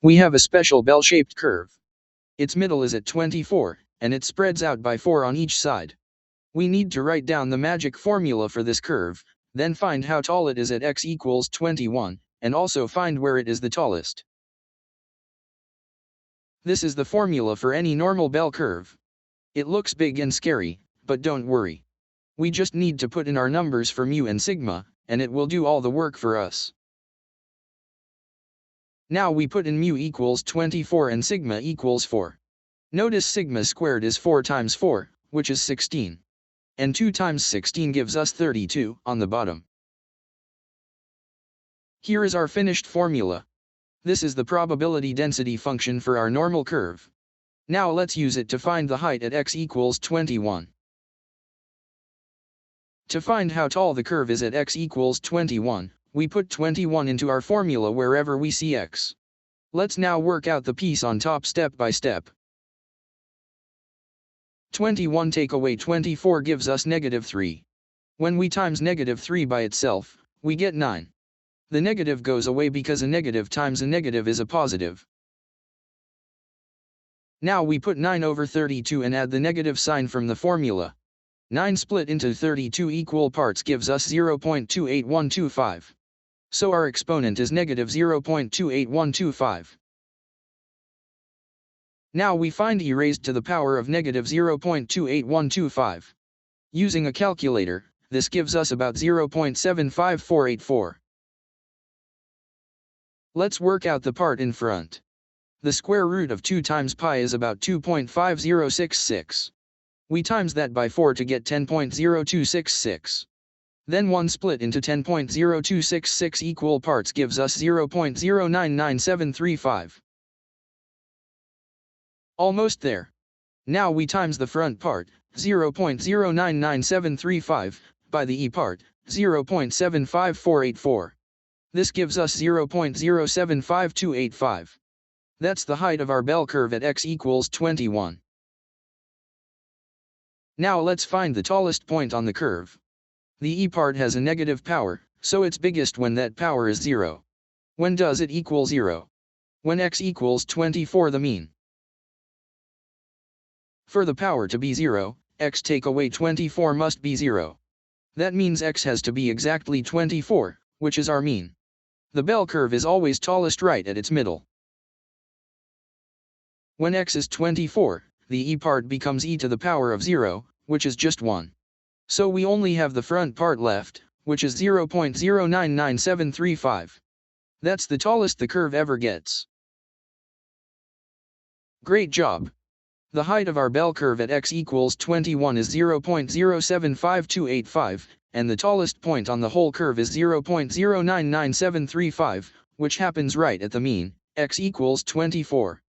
We have a special bell-shaped curve. Its middle is at 24, and it spreads out by 4 on each side. We need to write down the magic formula for this curve, then find how tall it is at x equals 21, and also find where it is the tallest. This is the formula for any normal bell curve. It looks big and scary, but don't worry. We just need to put in our numbers for mu and sigma, and it will do all the work for us. Now we put in mu equals 24 and sigma equals 4. Notice sigma squared is 4 times 4, which is 16. And 2 times 16 gives us 32 on the bottom. Here is our finished formula. This is the probability density function for our normal curve. Now let's use it to find the height at x equals 21. To find how tall the curve is at x equals 21, we put 21 into our formula wherever we see x. Let's now work out the piece on top step by step. 21 take away 24 gives us -3. When we times -3 by itself, we get 9. The negative goes away because a negative times a negative is a positive. Now we put 9 over 32 and add the negative sign from the formula. 9 split into 32 equal parts gives us 0.28125. So our exponent is -0.28125. Now we find e raised to the power of -0.28125. Using a calculator, this gives us about 0.75484. Let's work out the part in front. The square root of 2 times pi is about 2.5066. We times that by 4 to get 10.0266. Then 1 split into 10.0266 equal parts gives us 0.099735. Almost there. Now we times the front part, 0.099735, by the e part, 0.75484. This gives us 0.075285. That's the height of our bell curve at x equals 21. Now let's find the tallest point on the curve. The e part has a negative power, so it's biggest when that power is 0. When does it equal 0? When x equals 24, the mean. For the power to be 0, x take away 24 must be 0. That means x has to be exactly 24, which is our mean. The bell curve is always tallest right at its middle. When x is 24, the e part becomes e to the power of 0, which is just 1. So we only have the front part left, which is 0.099735. That's the tallest the curve ever gets. Great job! The height of our bell curve at x equals 21 is 0.075285, and the tallest point on the whole curve is 0.099735, which happens right at the mean, x equals 24.